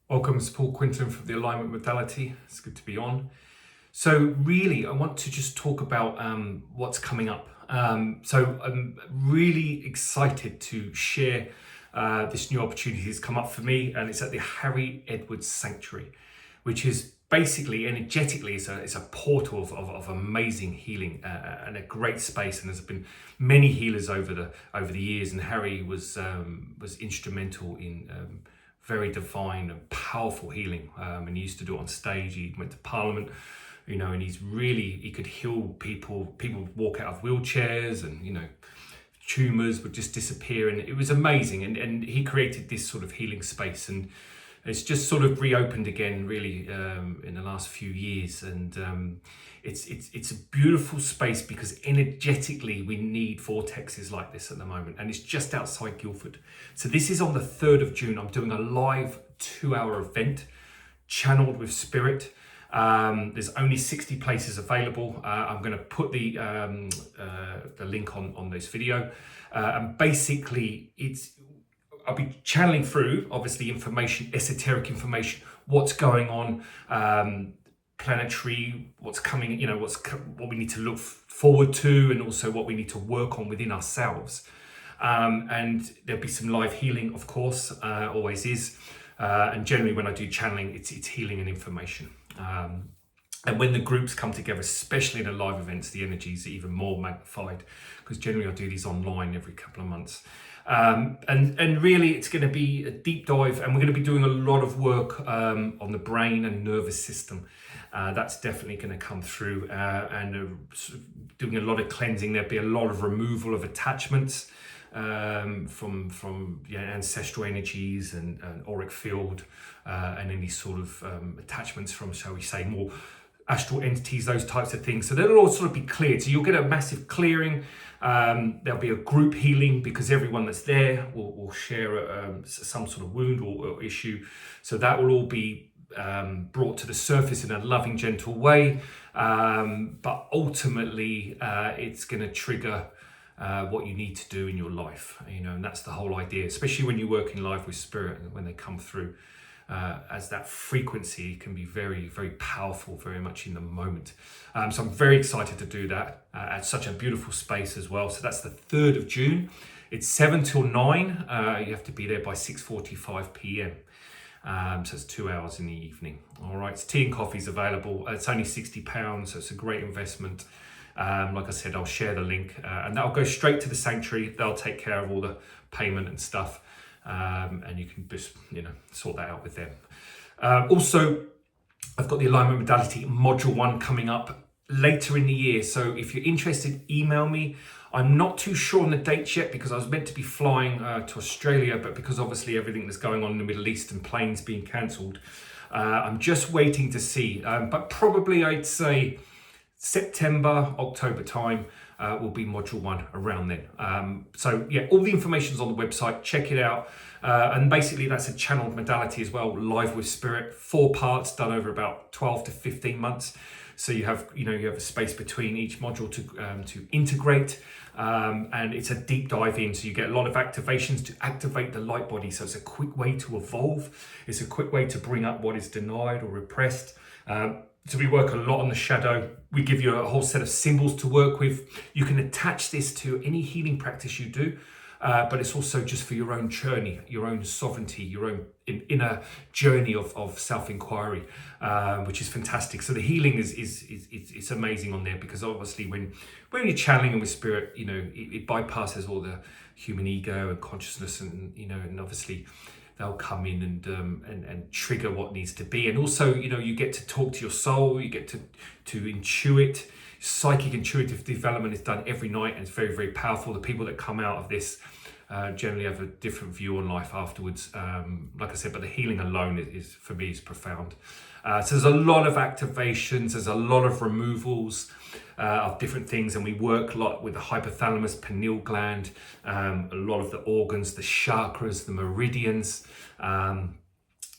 Welcome, it's Paul Quinton from the Alignment Modality. It's good to be on. So really, I want to just talk about what's coming up. So I'm really excited to share this new opportunity that's come up for me, and it's at the Harry Edwards Sanctuary, which is basically energetically it's a portal of amazing healing and a great space. And there's been many healers over the years, and Harry was instrumental in very divine and powerful healing. And he used to do it on stage. He went to Parliament, and he could heal people. People would walk out of wheelchairs, and tumors would just disappear, and it was amazing. And he created this sort of healing space, and it's just sort of reopened again, really, in the last few years. And it's a beautiful space because energetically we need vortexes like this at the moment, and it's just outside Guildford. So this is on the 3rd of June. I'm doing a live 2-hour event, channeled with spirit. There's only 60 places available. I'm going to put the link on this video, and basically I'll be channeling through, obviously, information, esoteric information, what's going on, planetary, what's coming, what we need to look forward to, and also what we need to work on within ourselves. And there'll be some live healing, of course, always is. And generally when I do channeling, it's healing and information. And when the groups come together, especially in the live events, the energy is even more magnified, because generally I do these online every couple of months. And really it's going to be a deep dive, and we're going to be doing a lot of work on the brain and nervous system. That's definitely going to come through, and doing a lot of cleansing. There'll be a lot of removal of attachments from ancestral energies and auric field, and any sort of attachments from, shall we say, more astral entities, those types of things. So they'll all sort of be cleared. So you'll get a massive clearing. There'll be a group healing, because everyone that's there will share some sort of wound or issue. So that will all be brought to the surface in a loving, gentle way. But ultimately, it's going to trigger what you need to do in your life, and that's the whole idea, especially when you work in live with spirit, and when they come through. As that frequency can be very, very powerful, very much in the moment. So I'm very excited to do that at such a beautiful space as well. So that's the 3rd of June. It's 7 till 9. You have to be there by 6:45 p.m. So it's 2 hours in the evening. All right, so tea and coffee's available. It's only £60, so it's a great investment. Like I said, I'll share the link, and that'll go straight to the sanctuary. They'll take care of all the payment and stuff. And you can just, sort that out with them. Also, I've got the Alignment Modality Module 1 coming up later in the year. So if you're interested, email me. I'm not too sure on the dates yet, because I was meant to be flying to Australia, but because obviously everything that's going on in the Middle East and planes being cancelled, I'm just waiting to see. But probably I'd say September, October time will be module 1 around then. So yeah, all the information's on the website. Check it out. And basically that's a channeled modality as well, live with spirit, 4 parts done over about 12 to 15 months. So you have a space between each module to integrate, and it's a deep dive in. So you get a lot of activations to activate the light body. So it's a quick way to evolve. It's a quick way to bring up what is denied or repressed. So we work a lot on the shadow. We give you a whole set of symbols to work with. You can attach this to any healing practice you do, but it's also just for your own journey, your own sovereignty, your own inner journey of self-inquiry, which is fantastic. So the healing is amazing on there, because obviously when you're channeling with spirit, it bypasses all the human ego and consciousness, and obviously they'll come in and trigger what needs to be. And also, you get to talk to your soul, you get to intuit. Psychic intuitive development is done every night, and it's very, very powerful. The people that come out of this generally have a different view on life afterwards. Like I said, but the healing alone for me is profound. So there's a lot of activations, there's a lot of removals of different things, and we work a lot with the hypothalamus, pineal gland, a lot of the organs, the chakras, the meridians.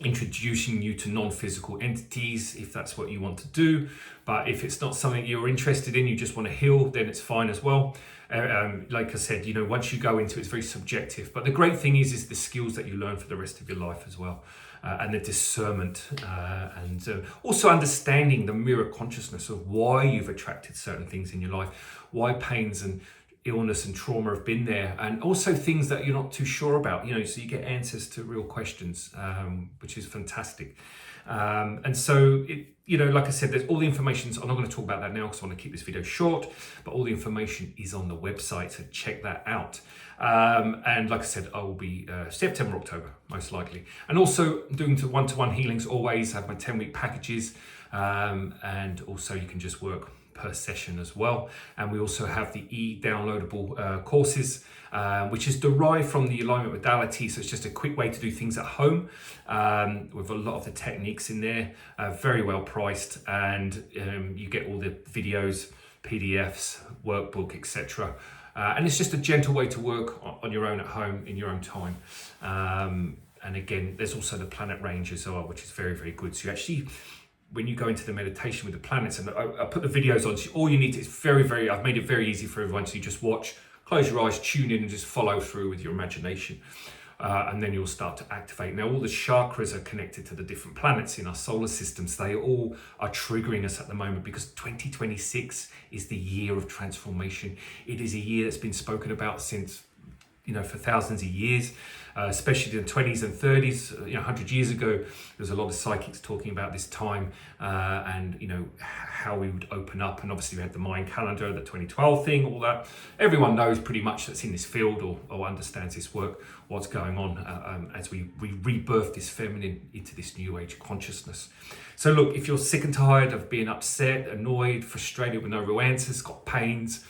introducing you to non-physical entities if that's what you want to do. But if it's not something you're interested in, you just want to heal, then it's fine as well. Like I said, once you go into it, it's very subjective. But the great thing is the skills that you learn for the rest of your life as well. And the discernment and also understanding the mirror consciousness of why you've attracted certain things in your life, why pains and illness and trauma have been there, and also things that you're not too sure about, so you get answers to real questions, which is fantastic. And so like I said, there's all the information. I'm not going to talk about that now because I want to keep this video short, but all the information is on the website, so check that out. And like I said, I will be September, October, most likely. And also doing one-to-one healings always. I have my 10-week packages, and also you can just work per session as well. And we also have the e-downloadable courses, which is derived from the alignment modality. So it's just a quick way to do things at home, with a lot of the techniques in there, very well priced, and you get all the videos, PDFs, workbook, etc. And it's just a gentle way to work on your own at home in your own time. And again, there's also the planet range as well, which is very, very good. So you actually, when you go into the meditation with the planets, and I put the videos on, so all you need to, it's very, I've made it very easy for everyone. So you just watch, close your eyes, tune in, and just follow through with your imagination. And then you'll start to activate. Now, all the chakras are connected to the different planets in our solar systems. They all are triggering us at the moment because 2026 is the year of transformation. It is a year that's been spoken about since, for thousands of years, especially in the 20s and 30s. 100 years ago, there was a lot of psychics talking about this time, and how we would open up. And obviously we had the Mayan calendar, the 2012 thing, all that. Everyone knows pretty much that's in this field or understands this work, what's going on as we rebirth this feminine into this new age consciousness. So look, if you're sick and tired of being upset, annoyed, frustrated with no real answers, got pains,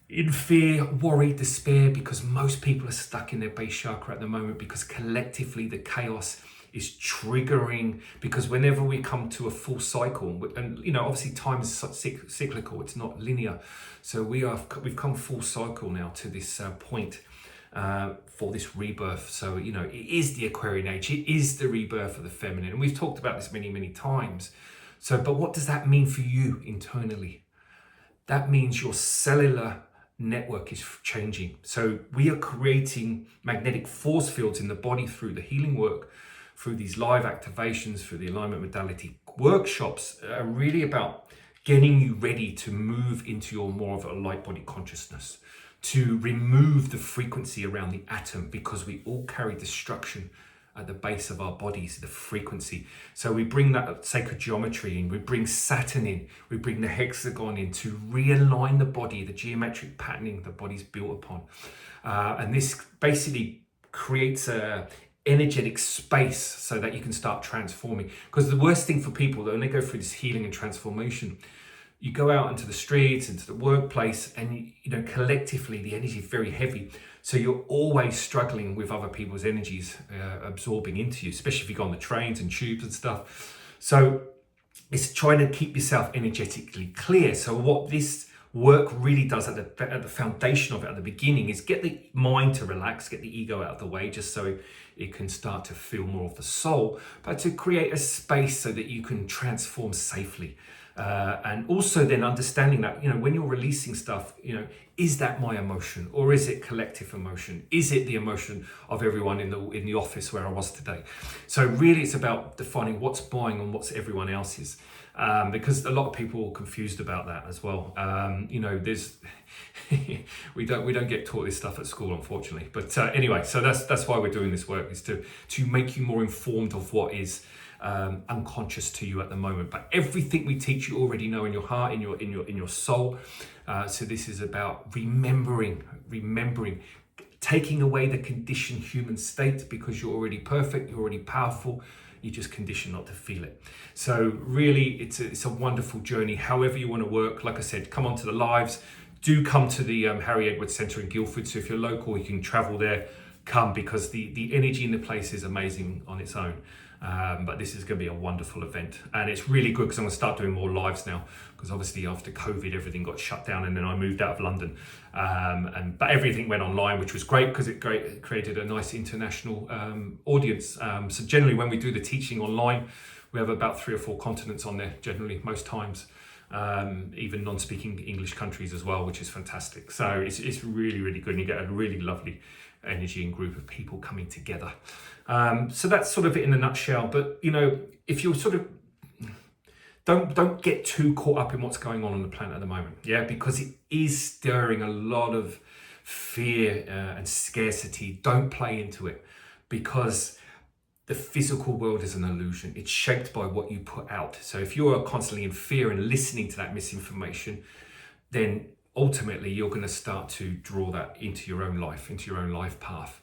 in fear, worry, despair, because most people are stuck in their base chakra at the moment, because collectively the chaos is triggering, because whenever we come to a full cycle, and obviously time is cyclical, it's not linear. So we've come full cycle now to this point for this rebirth. So, it is the Aquarian age, it is the rebirth of the feminine. And we've talked about this many, many times. So, but what does that mean for you internally? That means your cellular network is changing. So we are creating magnetic force fields in the body through the healing work, through these live activations, through the alignment modality workshops, are really about getting you ready to move into your more of a light body consciousness, to remove the frequency around the atom, because we all carry destruction at the base of our bodies, the frequency. So we bring that sacred geometry in, we bring Saturn in, we bring the hexagon in to realign the body, the geometric patterning the body's built upon. And this basically creates a energetic space so that you can start transforming. Because the worst thing for people, when they go through this healing and transformation, you go out into the streets, into the workplace, and collectively the energy is very heavy. So you're always struggling with other people's energies absorbing into you, especially if you go on the trains and tubes and stuff. So it's trying to keep yourself energetically clear. So what this work really does at the foundation of it at the beginning is get the mind to relax, get the ego out of the way, just so it can start to feel more of the soul, but to create a space so that you can transform safely. And also then understanding that, when you're releasing stuff, is that my emotion, or is it collective emotion? Is it the emotion of everyone in the office where I was today? So really it's about defining what's mine and what's everyone else's. Because a lot of people are confused about that as well. There's we don't get taught this stuff at school, unfortunately. But anyway, so that's why we're doing this work, is to make you more informed of what is unconscious to you at the moment. But everything we teach you already know in your heart, in your soul. So this is about remembering, taking away the conditioned human state, because you're already perfect, you're already powerful. You just condition not to feel it. So really, it's a wonderful journey. However you want to work, like I said, come onto the lives. Do come to the Harry Edwards Centre in Guildford. So if you're local, you can travel there. come, because the energy in the place is amazing on its own. But this is going to be a wonderful event, and it's really good because I'm going to start doing more lives now, because obviously after COVID everything got shut down, and then I moved out of London, but everything went online, which was great because it created a nice international audience. So generally when we do the teaching online, we have about 3 or 4 continents on there generally, most times, even non-speaking English countries as well, which is fantastic. So it's really, really good, and you get a really lovely energy and group of people coming together. So that's sort of it in a nutshell. But you know, if you're sort of don't get too caught up in what's going on the planet at the moment, yeah, because it is stirring a lot of fear and scarcity. Don't play into it, because the physical world is an illusion. It's shaped by what you put out. So if you're constantly in fear and listening to that misinformation, then ultimately you're going to start to draw that into your own life, into your own life path.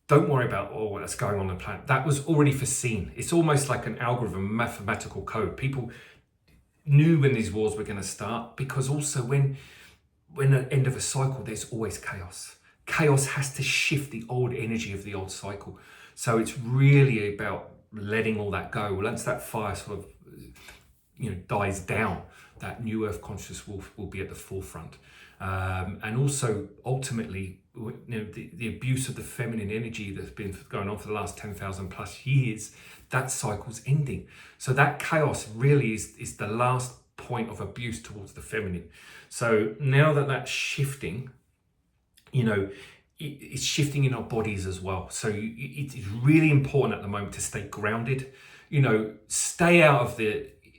Don't worry about what's going on the planet. That was already foreseen. It's almost like an algorithm, mathematical code. People knew when these wars were going to start, because also when at the end of a cycle, there's always chaos. Chaos has to shift the old energy of the old cycle. So it's really about letting all that go. Once that fire sort of, you know, dies down, that new earth conscious will be at the forefront. And also ultimately, you know, the abuse of the feminine energy that's been going on for the last 10,000 plus years, that cycle's ending. So that chaos really is the last point of abuse towards the feminine. So now that that's shifting, you know, it's shifting in our bodies as well. So it's really important at the moment to stay grounded, you know, stay out of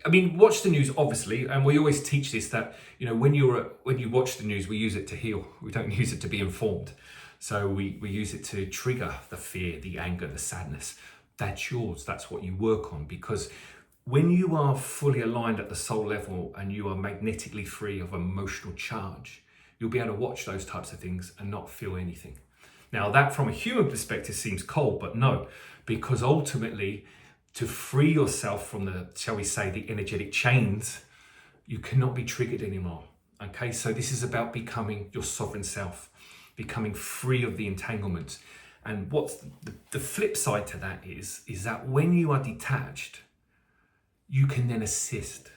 I mean, watch the news, obviously, and we always teach this, that, you know, when you watch the news, we use it to heal. We don't use it to be informed. So we use it to trigger the fear, the anger, the sadness. That's yours. That's what you work on, because when you are fully aligned at the soul level and you are magnetically free of emotional charge, you'll be able to watch those types of things and not feel anything. Now, that from a human perspective seems cold, but no, because ultimately, to free yourself from the, shall we say, the energetic chains, you cannot be triggered anymore. Okay, so this is about becoming your sovereign self, becoming free of the entanglements. And what's the flip side to that is that when you are detached, you can then assist,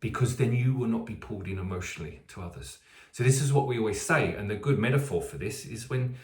because then you will not be pulled in emotionally to others. So this is what we always say, and the good metaphor for this is when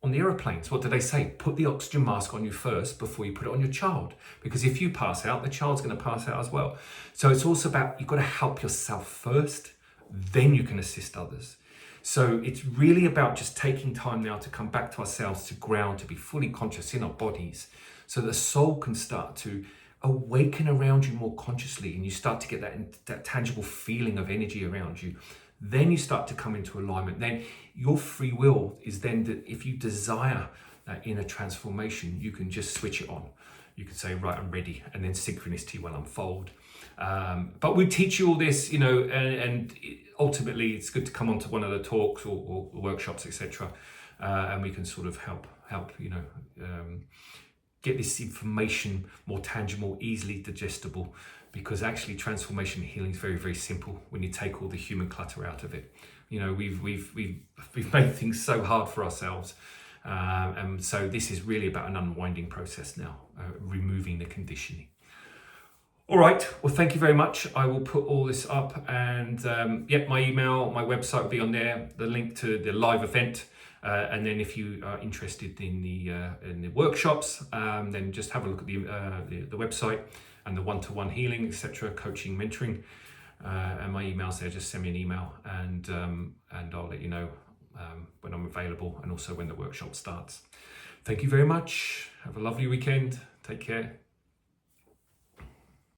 on the aeroplanes, what do they say? Put the oxygen mask on you first before you put it on your child, because if you pass out, the child's going to pass out as well. So it's also about, you've got to help yourself first, then you can assist others. So it's really about just taking time now to come back to ourselves, to ground, to be fully conscious in our bodies, so the soul can start to awaken around you more consciously, and you start to get that tangible feeling of energy around you. Then you start to come into alignment. Then your free will is then that if you desire that inner transformation, you can just switch it on. You can say, right, I'm ready, and then synchronicity will unfold. But we teach you all this, you know, and ultimately it's good to come onto one of the talks or workshops, etc. And we can sort of help, you know, get this information more tangible, easily digestible, because actually transformation healing is very, very simple when you take all the human clutter out of it. You know, we've made things so hard for ourselves. And so this is really about an unwinding process now, removing the conditioning. All right, well, thank you very much. I will put all this up, and my email, my website will be on there, the link to the live event. And then if you are interested in the workshops, then just have a look at the website and the one-to-one healing, etc., coaching, mentoring, and my email's there. Just send me an email, and I'll let you know when I'm available, and also when the workshop starts. Thank you very much. Have a lovely weekend. Take care.